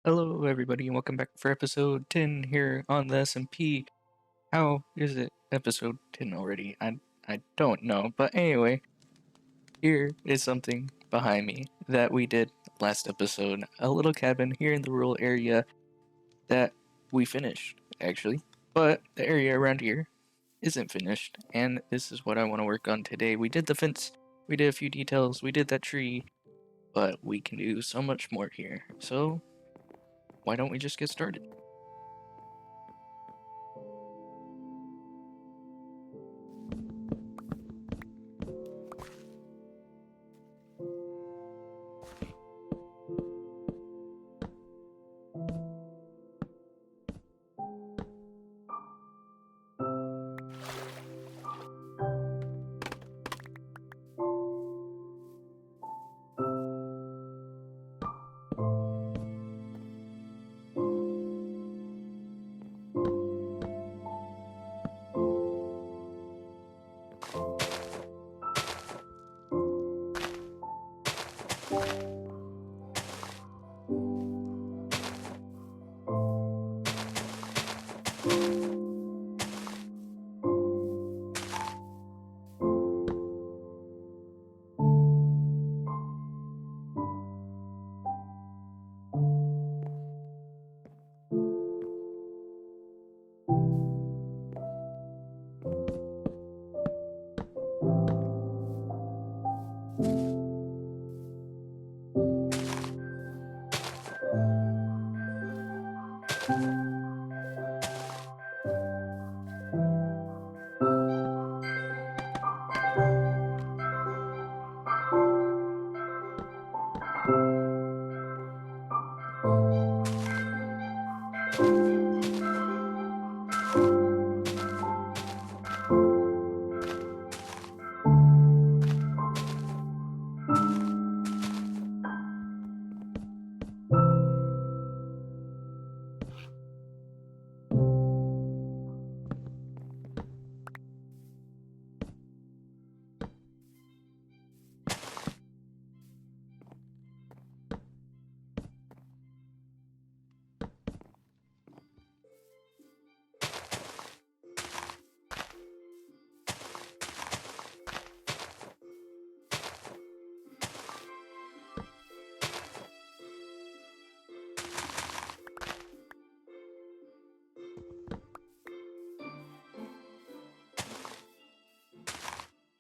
Hello, everybody, and welcome back for episode 10 here on the SMP. How is it episode 10 already? I don't know, but anyway, here is something behind me that we did last episode. A little cabin here in the rural area that we finished, actually. But the area around here isn't finished, and this is what I want to work on today. We did the fence, we did a few details, we did that tree, but we can do so much more here. So, why don't we just get started?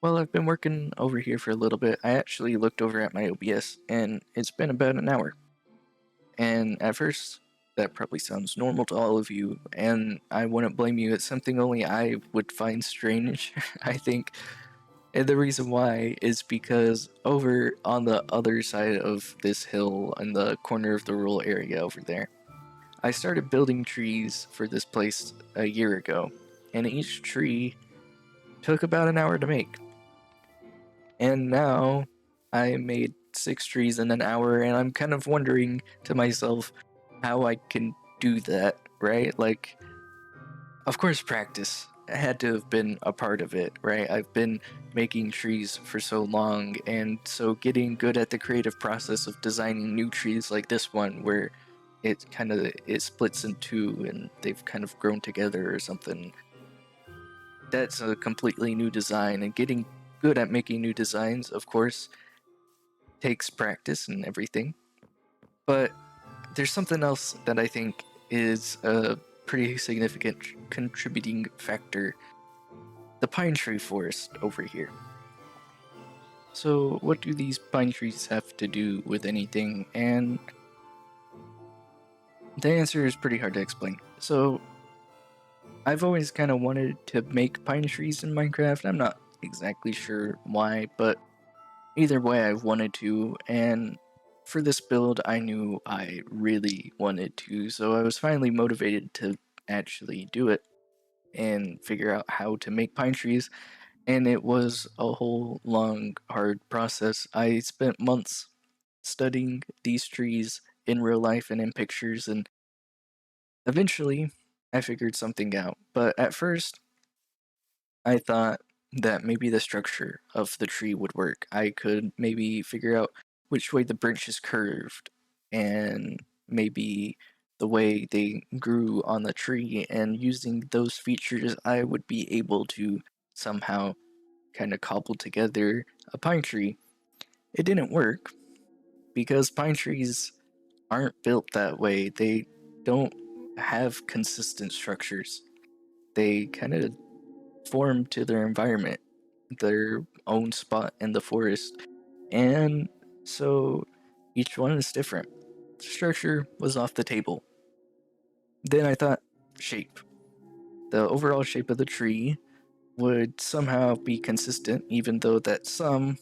Well, I've been working over here for a little bit. I actually looked over at my OBS and it's been about an hour. And at first, that probably sounds normal to all of you, and I wouldn't blame you. It's something only I would find strange, I think. And the reason why is because over on the other side of this hill, in the corner of the rural area over there, I started building trees for this place a year ago, and each tree took about an hour to make. And now I made 6 trees in an hour, and I'm kind of wondering to myself how I can do that, right? Like, of course, practice had to have been a part of it, right? I've been making trees for so long, and so getting good at the creative process of designing new trees like this one, where it splits in two and they've kind of grown together or something. That's a completely new design, and getting good at making new designs, of course, takes practice and everything. But there's something else that I think is a pretty significant contributing factor: the pine tree forest over here. So, what do these pine trees have to do with anything? And the answer is pretty hard to explain. So, I've always kind of wanted to make pine trees in Minecraft. I'm not exactly sure why, but either way, I've wanted to, and for this build, I knew I really wanted to, so I was finally motivated to actually do it and figure out how to make pine trees, and it was a whole long, hard process. I spent months studying these trees in real life and in pictures, and eventually I figured something out. But at first, I thought that maybe the structure of the tree would work. I could maybe figure out which way the branch is curved and maybe the way they grew on the tree, and using those features, I would be able to somehow kind of cobble together a pine tree. It didn't work because pine trees aren't built that way. They don't have consistent structures. They kind of form to their environment, their own spot in the forest. And so each one is different. Structure was off the table. Then I thought, shape. The overall shape of the tree would somehow be consistent, even though that some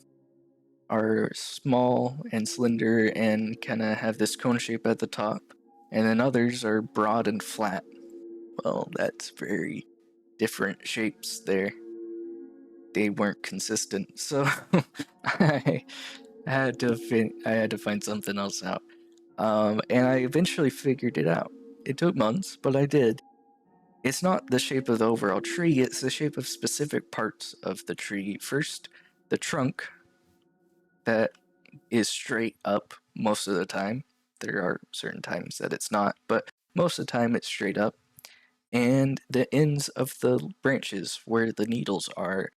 are small and slender and kind of have this cone shape at the top, and then others are broad and flat. Well, that's very different shapes there. They weren't consistent, so I I had to find something else out. And I eventually figured it out. It took months, but I did. It's not the shape of the overall tree, it's the shape of specific parts of the tree. First, the trunk that is straight up most of the time. There are certain times that it's not, but most of the time it's straight up. And the ends of the branches where the needles are,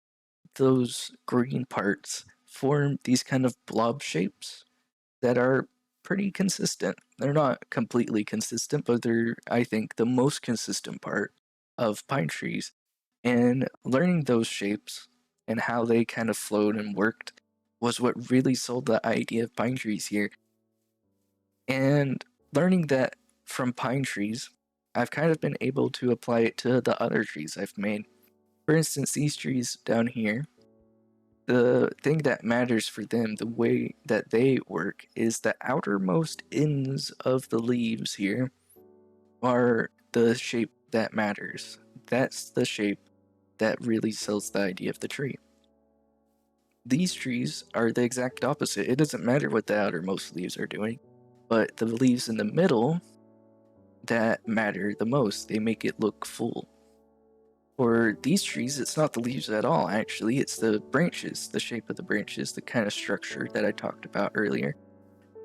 those green parts form these kind of blob shapes that are pretty consistent. They're not completely consistent, but they're, I think, the most consistent part of pine trees. And learning those shapes and how they kind of flowed and worked was what really sold the idea of pine trees here. And learning that from pine trees, I've kind of been able to apply it to the other trees I've made. For instance, these trees down here, the thing that matters for them, the way that they work, is the outermost ends of the leaves here are the shape that matters. That's the shape that really sells the idea of the tree. These trees are the exact opposite. It doesn't matter what the outermost leaves are doing, but the leaves in the middle that matter the most. They make it look full. For these trees, it's not the leaves at all, actually. It's the branches, the shape of the branches, the kind of structure that I talked about earlier.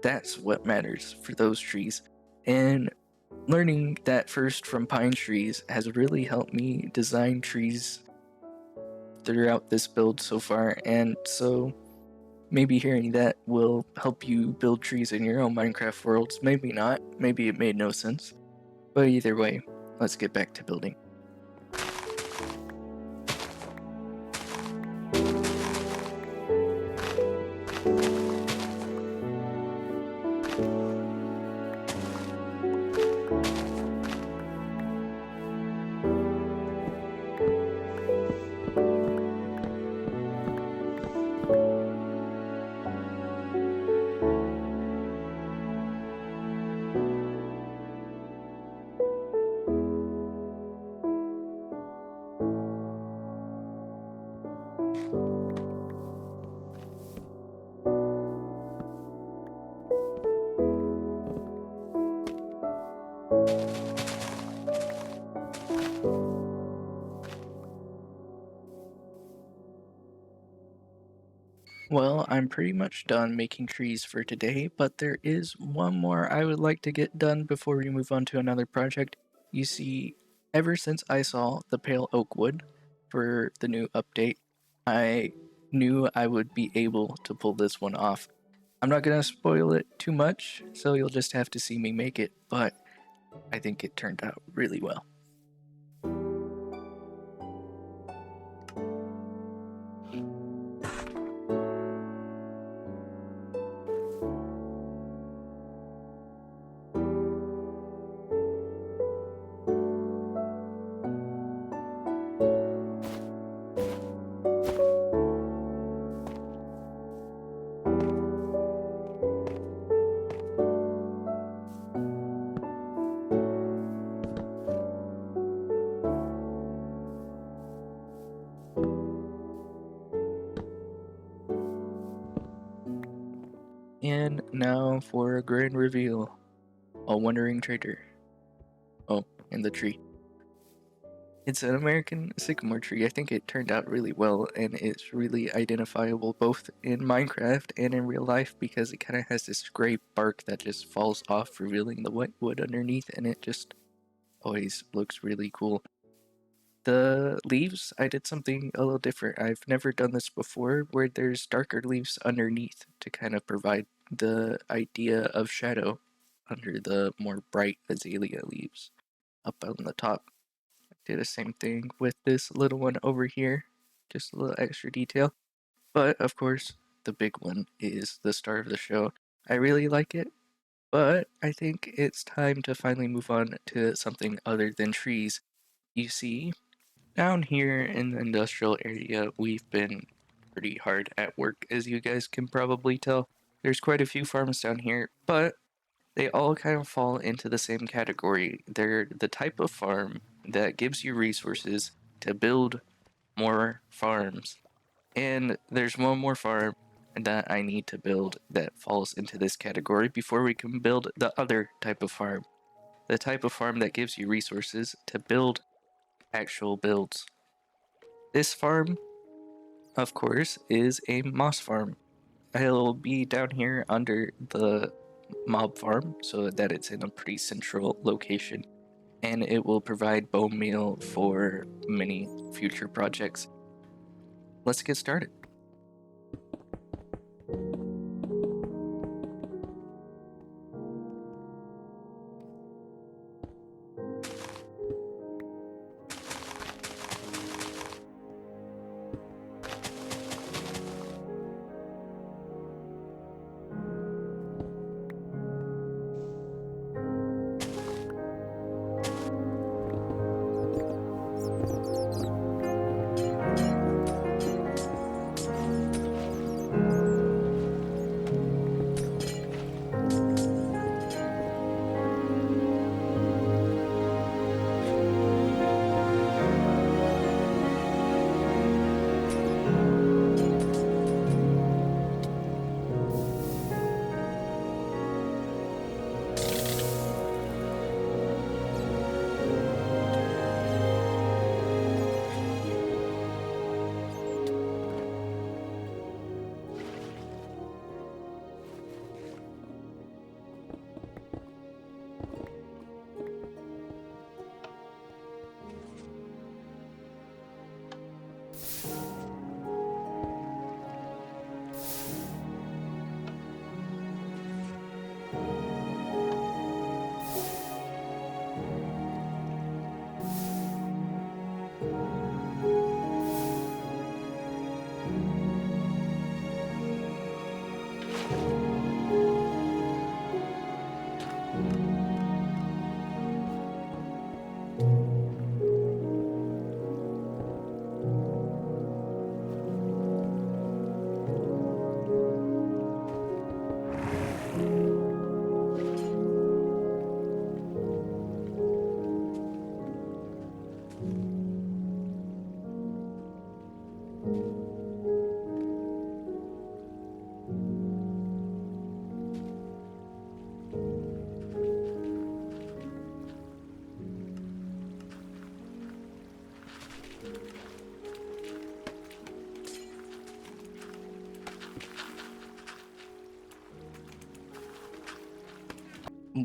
That's what matters for those trees. And learning that first from pine trees has really helped me design trees throughout this build so far. And so maybe hearing that will help you build trees in your own Minecraft worlds. Maybe not. Maybe it made no sense. But either way, let's get back to building. Well, I'm pretty much done making trees for today, but there is one more I would like to get done before we move on to another project. You see, ever since I saw the pale oak wood for the new update, I knew I would be able to pull this one off. I'm not going to spoil it too much, so you'll just have to see me make it, but I think it turned out really well. And now for a grand reveal. A wandering traitor. Oh, in the tree. It's an American sycamore tree. I think it turned out really well, and it's really identifiable both in Minecraft and in real life because it kind of has this gray bark that just falls off, revealing the white wood underneath, and it just always looks really cool. The leaves, I did something a little different. I've never done this before, where there's darker leaves underneath to kind of provide the idea of shadow under the more bright azalea leaves up on the top. Did the same thing with this little one over here, just a little extra detail. But of course, the big one is the star of the show. I really like it, but I think it's time to finally move on to something other than trees. You see, down here in the industrial area, we've been pretty hard at work, as you guys can probably tell. There's quite a few farms down here, but they all kind of fall into the same category. They're the type of farm that gives you resources to build more farms. And there's one more farm that I need to build that falls into this category before we can build the other type of farm. The type of farm that gives you resources to build actual builds. This farm, of course, is a moss farm. It'll be down here under the mob farm so that it's in a pretty central location, and it will provide bone meal for many future projects. Let's get started.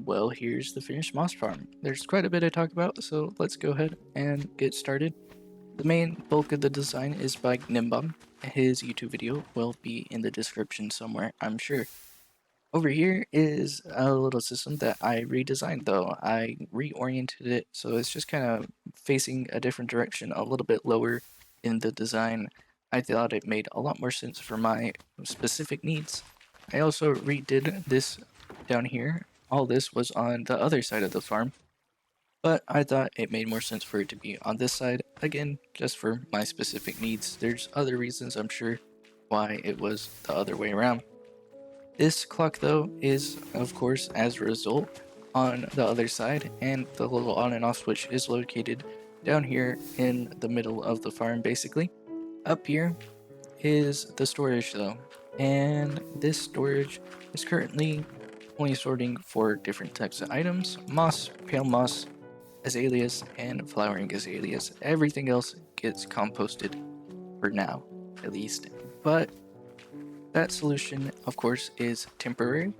Well, here's the finished moss farm. There's quite a bit to talk about, so let's go ahead and get started. The main bulk of the design is by Nimbum. His YouTube video will be in the description somewhere, I'm sure. Over here is a little system that I redesigned though. I reoriented it so it's just kind of facing a different direction, a little bit lower in the design. I thought it made a lot more sense for my specific needs. I also redid this down here. All this was on the other side of the farm, but I thought it made more sense for it to be on this side, again, just for my specific needs. There's other reasons, I'm sure, why it was the other way around. This clock, though, is, of course, as a result, on the other side, and the little on and off switch is located down here in the middle of the farm, basically. Up here is the storage, though, and this storage is currently only sorting for different types of items: moss, pale moss, azaleas and flowering azaleas. Everything else gets composted for now, at least. But that solution, of course, is temporary.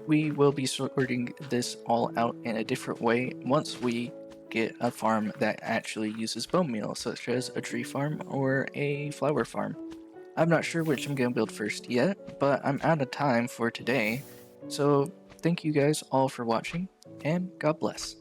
We will be sorting this all out in a different way once we get a farm that actually uses bone meal, such as a tree farm or a flower farm. I'm not sure which I'm going to build first yet, but I'm out of time for today. So thank you guys all for watching, and God bless.